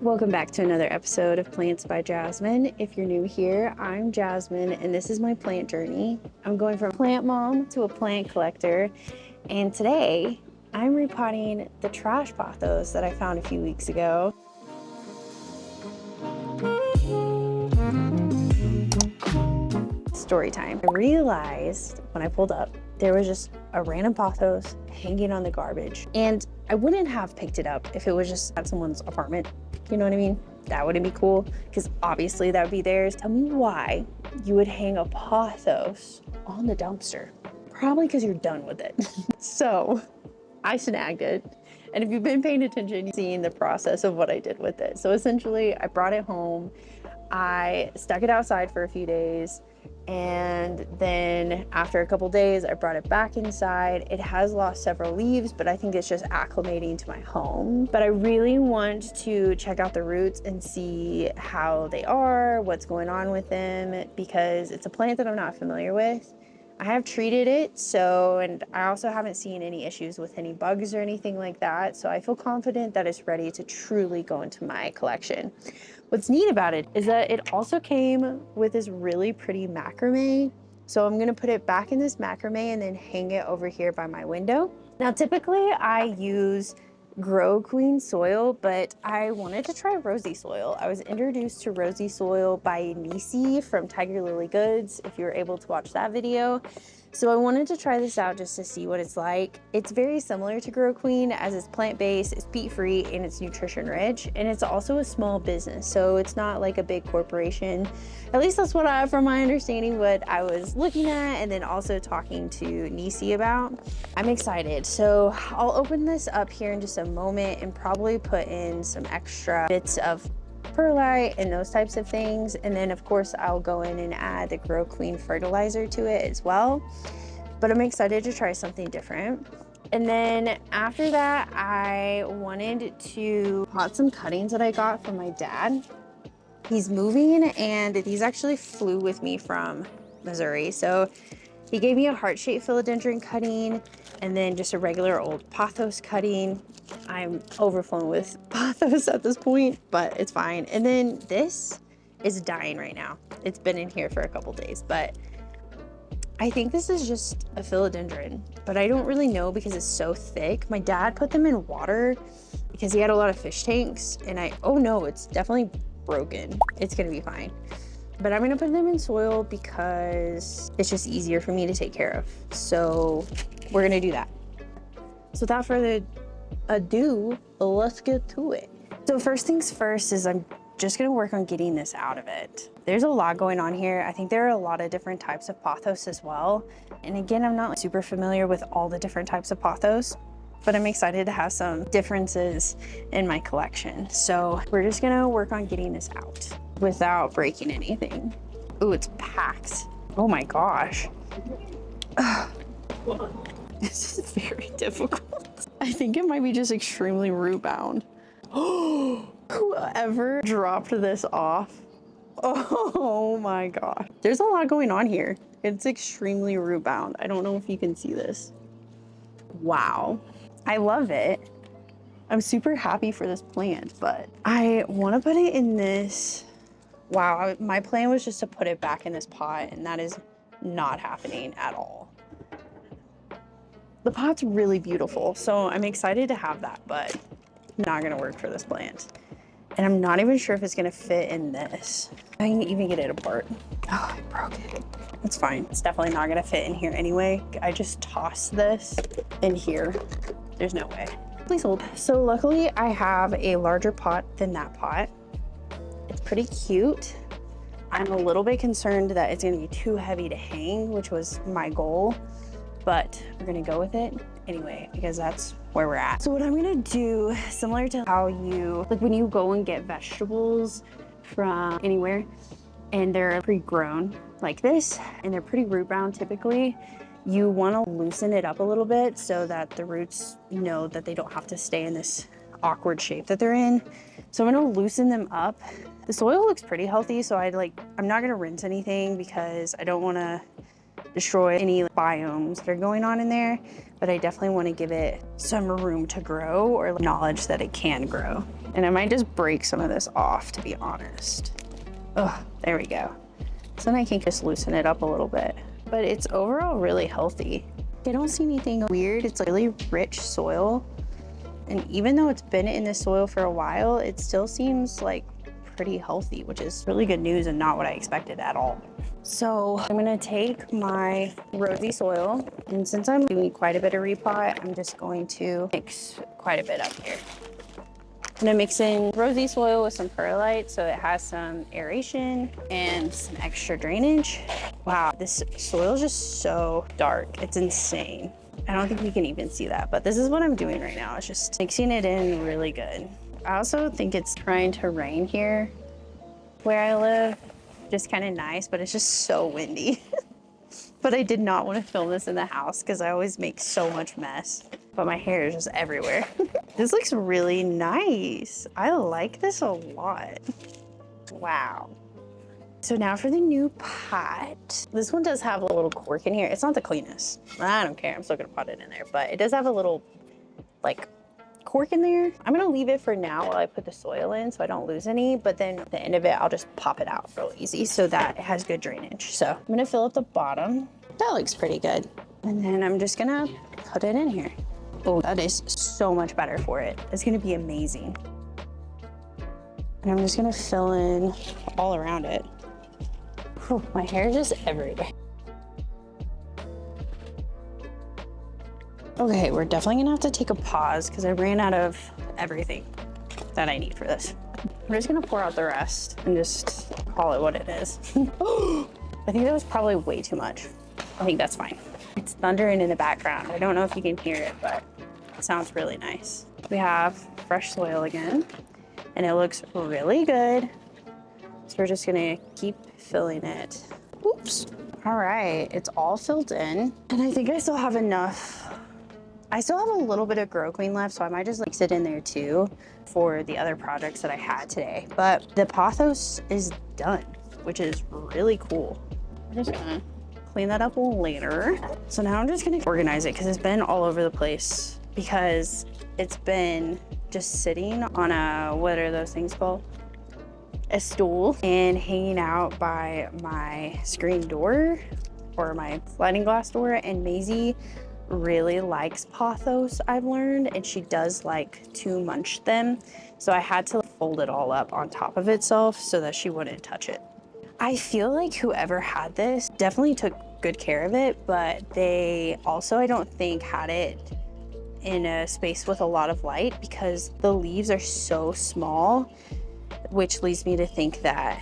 Welcome back to another episode of Plants by Jasmine. If you're new here, I'm Jasmine and this is my plant journey. I'm going from plant mom to a plant collector, and today I'm repotting the trash pothos that I found a few weeks ago. Story time. I realized when I pulled up, there was just a random pothos hanging on the garbage, and I wouldn't have picked it up if it was just at someone's apartment. You know what I mean? That wouldn't be cool, because obviously that would be theirs. Tell me why you would hang a pothos on the dumpster. Probably because you're done with it. So I snagged it. And if you've been paying attention, you've seen the process of what I did with it. So essentially I brought it home. I stuck it outside for a few days. And then after a couple days, I brought it back inside. It has lost several leaves, but I think it's just acclimating to my home. But I really want to check out the roots and see how they are, what's going on with them, because it's a plant that I'm not familiar with. I have treated it, and I also haven't seen any issues with any bugs or anything like that. So I feel confident that it's ready to truly go into my collection. What's neat about it is that it also came with this really pretty macrame. So I'm gonna put it back in this macrame and then hang it over here by my window. Now, typically I use Grow Queen soil, but I wanted to try rosy soil. I was introduced to rosy soil by Maisy from Tiger Lily Goods, if you were able to watch that video. So I wanted to try this out just to see what it's like. It's very similar to Grow Queen, as it's plant-based, it's peat-free, and it's nutrition-rich, and it's also a small business, so it's not like a big corporation. At least that's what from my understanding, what I was looking at, and then also talking to Nisi about. I'm excited. So I'll open this up here in just a moment and probably put in some extra bits of perlite and those types of things. And then of course I'll go in and add the Grow Queen fertilizer to it as well. But I'm excited to try something different. And then after that, I wanted to pot some cuttings that I got from my dad. He's moving, and these actually flew with me from Missouri. So he gave me a heart-shaped philodendron cutting and then just a regular old pothos cutting. I'm overflowing with pothos at this point, but it's fine. And then this is dying right now. It's been in here for a couple days, but I think this is just a philodendron, but I don't really know because it's so thick. My dad put them in water because he had a lot of fish tanks, and oh no, it's definitely broken. It's gonna be fine. But I'm gonna put them in soil because it's just easier for me to take care of. So we're gonna do that. So without further ado, let's get to it. So first things first is I'm just gonna work on getting this out of it. There's a lot going on here. I think there are a lot of different types of pothos as well. And again, I'm not super familiar with all the different types of pothos, but I'm excited to have some differences in my collection. So we're just gonna work on getting this out without breaking anything. Ooh, it's packed. Oh my gosh. This is very difficult. I think it might be just extremely root bound. Whoever dropped this off. Oh my gosh. There's a lot going on here. It's extremely root bound. I don't know if you can see this. Wow. I love it. I'm super happy for this plant, but I want to put it in this. Wow, my plan was just to put it back in this pot, and that is not happening at all. The pot's really beautiful, so I'm excited to have that, but not gonna work for this plant. And I'm not even sure if it's gonna fit in this. I can even get it apart. Oh, I broke it. It's fine. It's definitely not gonna fit in here anyway. I just tossed this in here. There's no way. Please hold. So luckily I have a larger pot than that pot. It's pretty cute. I'm a little bit concerned that it's gonna be too heavy to hang, which was my goal, but we're gonna go with it anyway, because that's where we're at. So what I'm gonna do, similar to how when you go and get vegetables from anywhere and they're pre-grown like this, and they're pretty root bound typically, you wanna loosen it up a little bit so that the roots know that they don't have to stay in this awkward shape that they're in. So I'm gonna loosen them up. The soil looks pretty healthy, so I'm not gonna rinse anything because I don't wanna destroy any biomes that are going on in there. but I definitely want to give it some room to grow, or knowledge that it can grow. And I might just break some of this off, to be honest. Oh, there we go. So then I can just loosen it up a little bit. But it's overall really healthy. I don't see anything weird. It's really rich soil. And even though it's been in the soil for a while, it still seems like pretty healthy, which is really good news and not what I expected at all. So I'm gonna take my rosy soil, and since I'm doing quite a bit of repot, I'm just going to mix quite a bit up here. I'm gonna mix in rosy soil with some perlite so it has some aeration and some extra drainage. Wow, this soil is just so dark. It's insane. I don't think you can even see that, but this is what I'm doing right now. It's just mixing it in really good. I also think it's trying to rain here where I live. Just kind of nice, but it's just so windy. But I did not want to film this in the house because I always make so much mess, but my hair is just everywhere. This looks really nice. I like this a lot. Wow. So now for the new pot. This one does have a little cork in here. It's not the cleanest. I don't care. I'm still gonna pot it in there, but it does have a little like cork in there. I'm gonna leave it for now while I put the soil in so I don't lose any, but then at the end of it, I'll just pop it out real easy so that it has good drainage. So I'm gonna fill up the bottom. That looks pretty good. And then I'm just gonna put it in here. Oh, that is so much better for it. It's gonna be amazing. And I'm just gonna fill in all around it. Whew, my hair is just everywhere. Okay, we're definitely gonna have to take a pause because I ran out of everything that I need for this. I'm just gonna pour out the rest and just call it what it is. I think that was probably way too much. I think that's fine. It's thundering in the background. I don't know if you can hear it, but it sounds really nice. We have fresh soil again, and it looks really good. So we're just gonna keep filling it. Oops. All right, it's all filled in. And I think I still have enough. I still have a little bit of Grow Queen left, so I might just mix it in there too for the other projects that I had today. But the Pothos is done, which is really cool. I'm just gonna clean that up later. So now I'm just gonna organize it because it's been all over the place because it's been just sitting on a, what are those things called? A stool and hanging out by my screen door or my sliding glass door. And Maisy really likes Pothos, I've learned, and she does like to munch them. So I had to fold it all up on top of itself so that she wouldn't touch it. I feel like whoever had this definitely took good care of it, but they also, I don't think, had it in a space with a lot of light because the leaves are so small, which leads me to think that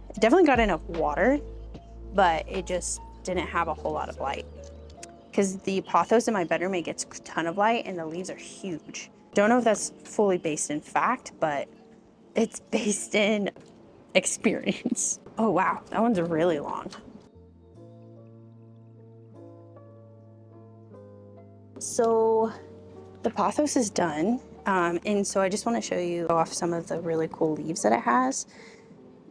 it definitely got enough water, but it just didn't have a whole lot of light. Because the Pothos in my bedroom, it gets a ton of light and the leaves are huge. Don't know if that's fully based in fact, but it's based in experience. Oh wow, that one's really long. So the Pothos is done. And so I just want to show you off some of the really cool leaves that it has,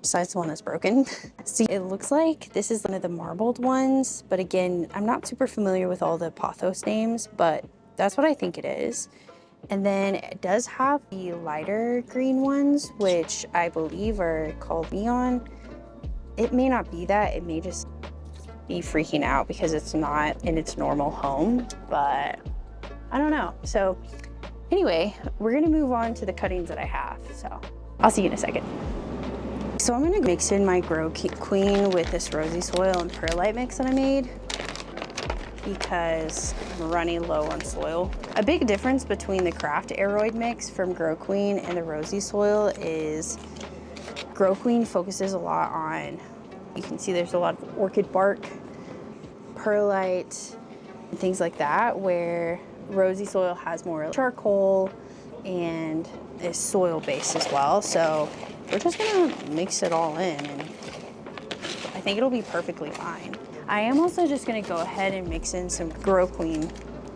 besides the one that's broken. See, it looks like this is one of the marbled ones, but again, I'm not super familiar with all the Pothos names, but that's what I think it is. And then it does have the lighter green ones, which I believe are called neon. It may not be that, it may just be freaking out because it's not in its normal home, but I don't know. So anyway, we're gonna move on to the cuttings that I have. So I'll see you in a second. So I'm gonna mix in my Grow Queen with this rosy soil and perlite mix that I made because I'm running low on soil. A big difference between the Craft Aeroid mix from Grow Queen and the rosy soil is Grow Queen focuses a lot on, you can see there's a lot of orchid bark, perlite, and things like that, where rosy soil has more charcoal and is soil based as well. So we're just gonna mix it all in and I think it'll be perfectly fine. I am also just gonna go ahead and mix in some Grow Queen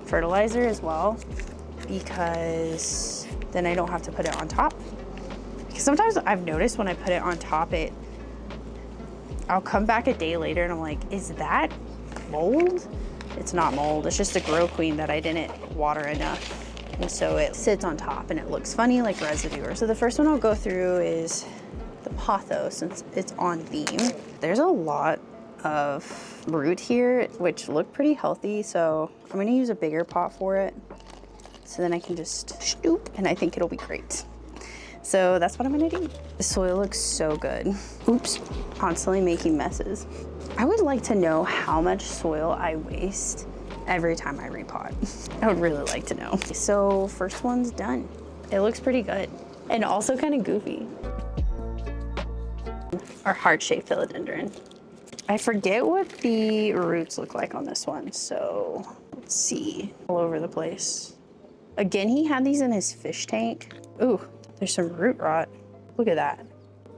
fertilizer as well because then I don't have to put it on top. Because sometimes I've noticed when I put it on top, I'll come back a day later and I'm like, is that mold? It's not mold, it's just a grow queen that I didn't water enough. And so it sits on top and it looks funny like residue. So the first one I'll go through is the Pothos, since it's on theme. There's a lot of root here, which look pretty healthy. So I'm gonna use a bigger pot for it. So then I can just stoop and I think it'll be great. So that's what I'm gonna do. The soil looks so good. Oops, constantly making messes. I would like to know how much soil I waste every time I repot. I would really like to know. So first one's done. It looks pretty good and also kind of goofy. Our heart-shaped philodendron. I forget what the roots look like on this one, so let's see. All over the place. Again, he had these in his fish tank. Ooh, there's some root rot. Look at that.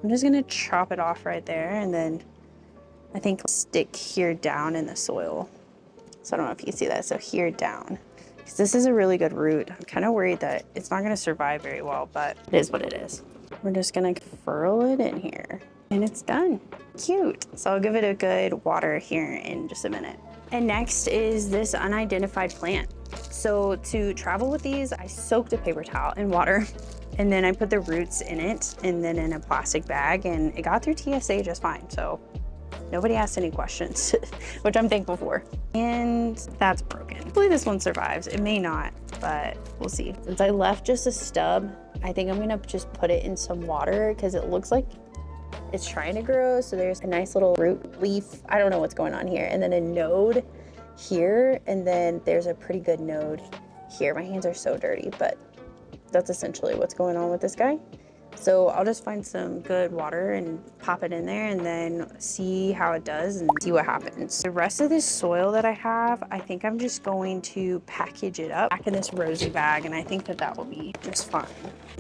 I'm just gonna chop it off right there and then I think stick here down in the soil. So I don't know if you can see that. So here down, because this is a really good root. I'm kind of worried that it's not gonna survive very well, but it is what it is. We're just gonna furl it in here and it's done. Cute. So I'll give it a good water here in just a minute. And next is this unidentified plant. So to travel with these, I soaked a paper towel in water and then I put the roots in it and then in a plastic bag and it got through TSA just fine. So nobody asked any questions, which I'm thankful for. And that's broken. Hopefully this one survives. It may not, but we'll see. Since I left just a stub, I think I'm gonna just put it in some water because it looks like it's trying to grow. So there's a nice little root leaf. I don't know what's going on here. And then a node here. And then there's a pretty good node here. My hands are so dirty, but that's essentially what's going on with this guy. So I'll just find some good water and pop it in there and then see how it does and see what happens. The rest of this soil that I have, I think I'm just going to package it up back in this rosy bag and I think that that will be just fine.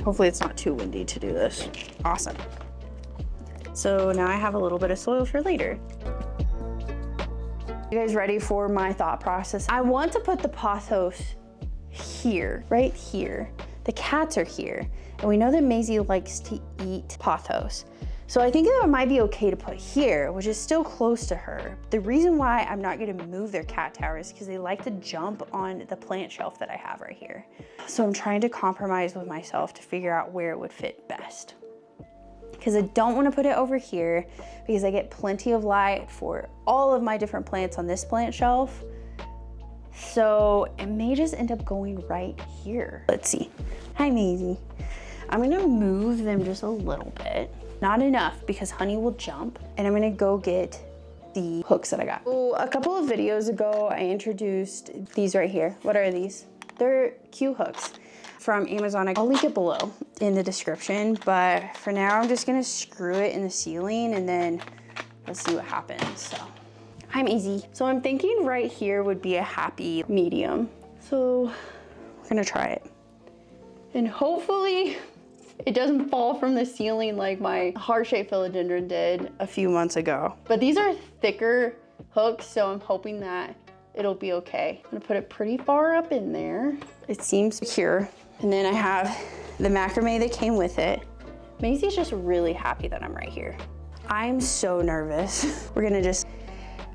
Hopefully it's not too windy to do this. Awesome. So now I have a little bit of soil for later. You guys ready for my thought process? I want to put the Pothos here, right here. The cats are here. And we know that Maisy likes to eat Pothos. So I think that it might be okay to put here, which is still close to her. The reason why I'm not gonna move their cat tower is because they like to jump on the plant shelf that I have right here. So I'm trying to compromise with myself to figure out where it would fit best. Because I don't wanna put it over here because I get plenty of light for all of my different plants on this plant shelf. So it may just end up going right here. Let's see. Hi, Maisy. I'm gonna move them just a little bit. Not enough because honey will jump. And I'm gonna go get the hooks that I got. So a couple of videos ago, I introduced these right here. What are these? They're Q hooks from Amazon. I'll link it below in the description. But for now, I'm just gonna screw it in the ceiling and then let's see what happens. So, hi, Maisy. So I'm thinking right here would be a happy medium. So we're gonna try it. And hopefully it doesn't fall from the ceiling like my heart-shaped philodendron did a few months ago. But these are thicker hooks, so I'm hoping that it'll be okay. I'm gonna put it pretty far up in there. It seems secure. And then I have the macrame that came with it. Maisy's just really happy that I'm right here. I'm so nervous. We're gonna just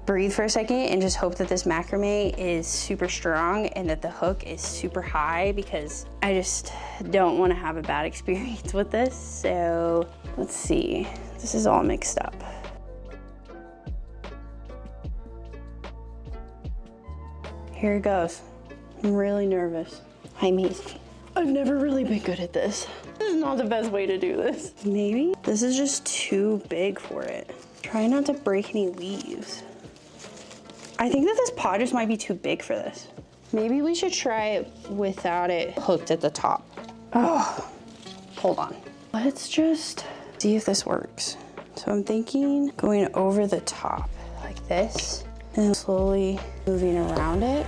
breathe for a second and just hope that this macrame is super strong and that the hook is super high because I just don't want to have a bad experience with this. So let's see, this is all mixed up. Here it goes. I'm really nervous. Hi, Maisy. I've never really been good at this. This is not the best way to do this. Maybe this is just too big for it. Try not to break any leaves. I think that this pot just might be too big for this. Maybe we should try it without it hooked at the top. Oh, hold on. Let's just see if this works. So I'm thinking going over the top like this and slowly moving around it.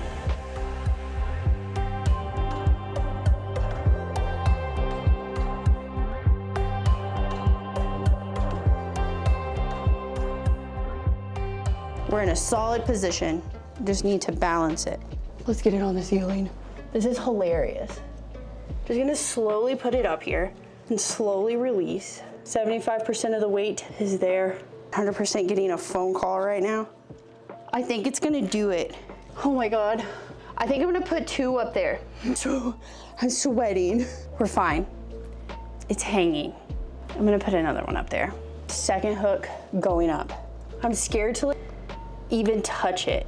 We're in a solid position. Just need to balance it. Let's get it on the ceiling. This is hilarious. Just gonna slowly put it up here and slowly release. 75% of the weight is there. 100% getting a phone call right now. I think it's gonna do it Oh my God. I think I'm gonna put 2 up there. I'm sweating. We're fine. It's hanging. I'm gonna put another one up there. Second hook going up. I'm scared to even touch it.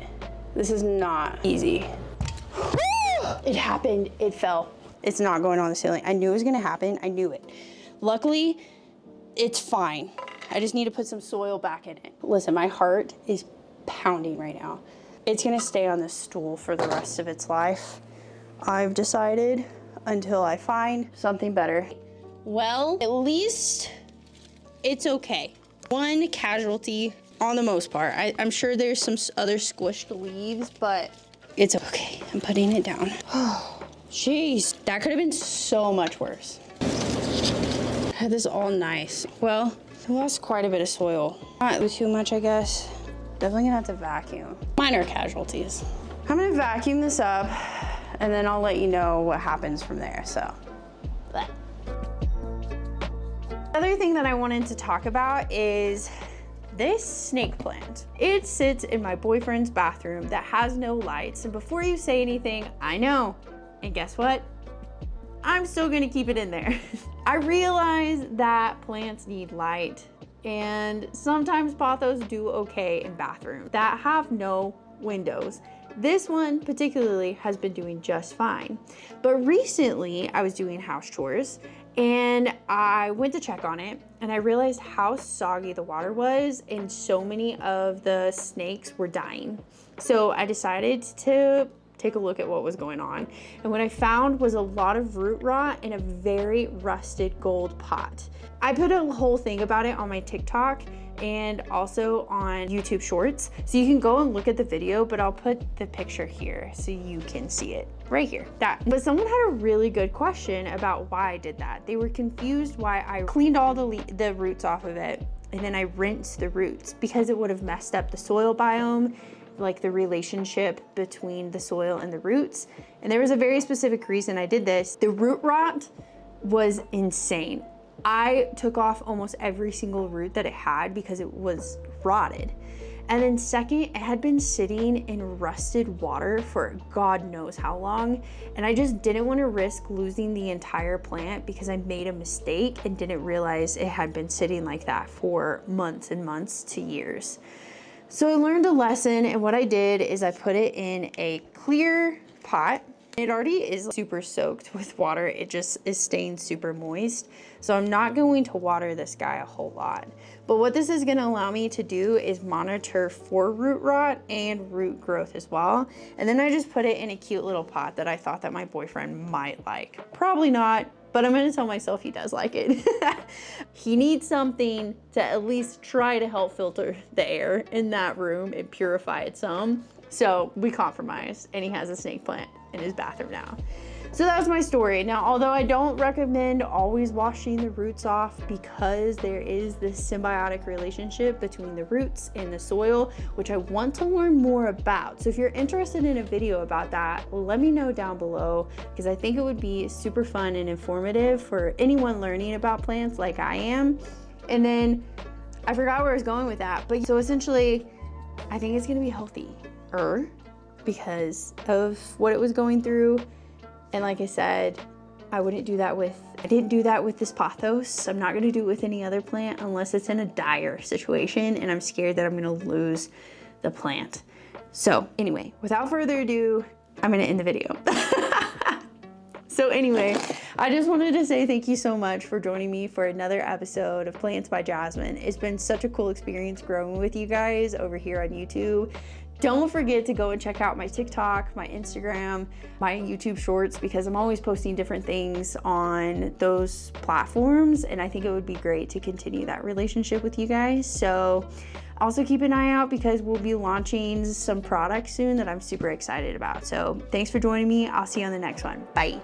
This is not easy. It happened, it fell. It's not going on the ceiling. I knew it was gonna happen, I knew it. Luckily, it's fine. I just need to put some soil back in it. Listen, my heart is pounding right now. It's gonna stay on this stool for the rest of its life, I've decided, until I find something better. Well, at least it's okay. One casualty on the most part. I'm sure there's some other squished leaves, but it's okay. I'm putting it down. Oh, jeez, that could have been so much worse. I had this all nice. Well, I lost quite a bit of soil. Not too much, I guess. Definitely gonna have to vacuum. Minor casualties. I'm gonna vacuum this up and then I'll let you know what happens from there, so. But. Other thing that I wanted to talk about is this snake plant. It sits in my boyfriend's bathroom that has no lights, and before you say anything, I know, and guess what? I'm still gonna keep it in there. I realize that plants need light, and sometimes pothos do okay in bathrooms that have no windows. This one particularly has been doing just fine. But recently I was doing house chores and I went to check on it and I realized how soggy the water was and so many of the snakes were dying. So I decided to take a look at what was going on. And what I found was a lot of root rot in a very rusted gold pot. I put a whole thing about it on my TikTok and also on YouTube Shorts. So you can go and look at the video, but I'll put the picture here so you can see it right here. That. But someone had a really good question about why I did that. They were confused why I cleaned all the roots off of it and then I rinsed the roots because it would have messed up the soil biome, like the relationship between the soil and the roots. And there was a very specific reason I did this. The root rot was insane. I took off almost every single root that it had because it was rotted. And then second, it had been sitting in rusted water for God knows how long. And I just didn't want to risk losing the entire plant because I made a mistake and didn't realize it had been sitting like that for months and months to years. So I learned a lesson, and what I did is I put it in a clear pot. It already is super soaked with water. It just is staying super moist. So I'm not going to water this guy a whole lot. But what this is gonna allow me to do is monitor for root rot and root growth as well. And then I just put it in a cute little pot that I thought that my boyfriend might like. Probably not, but I'm gonna tell myself he does like it. He needs something to at least try to help filter the air in that room and purify it some. So we compromised and he has a snake plant in his bathroom now. So that's my story. Now, although I don't recommend always washing the roots off because there is this symbiotic relationship between the roots and the soil, which I want to learn more about. So if you're interested in a video about that, let me know down below because I think it would be super fun and informative for anyone learning about plants like I am. And then I forgot where I was going with that. But so essentially, I think it's gonna be healthier because of what it was going through. And like I said, I didn't do that with this pothos. I'm not gonna do it with any other plant unless it's in a dire situation and I'm scared that I'm gonna lose the plant. So anyway, without further ado, I'm gonna end the video. So anyway, I just wanted to say thank you so much for joining me for another episode of Plants by Jasmine. It's been such a cool experience growing with you guys over here on YouTube. Don't forget to go and check out my TikTok, my Instagram, my YouTube Shorts, because I'm always posting different things on those platforms. And I think it would be great to continue that relationship with you guys. So also keep an eye out because we'll be launching some products soon that I'm super excited about. So thanks for joining me. I'll see you on the next one. Bye.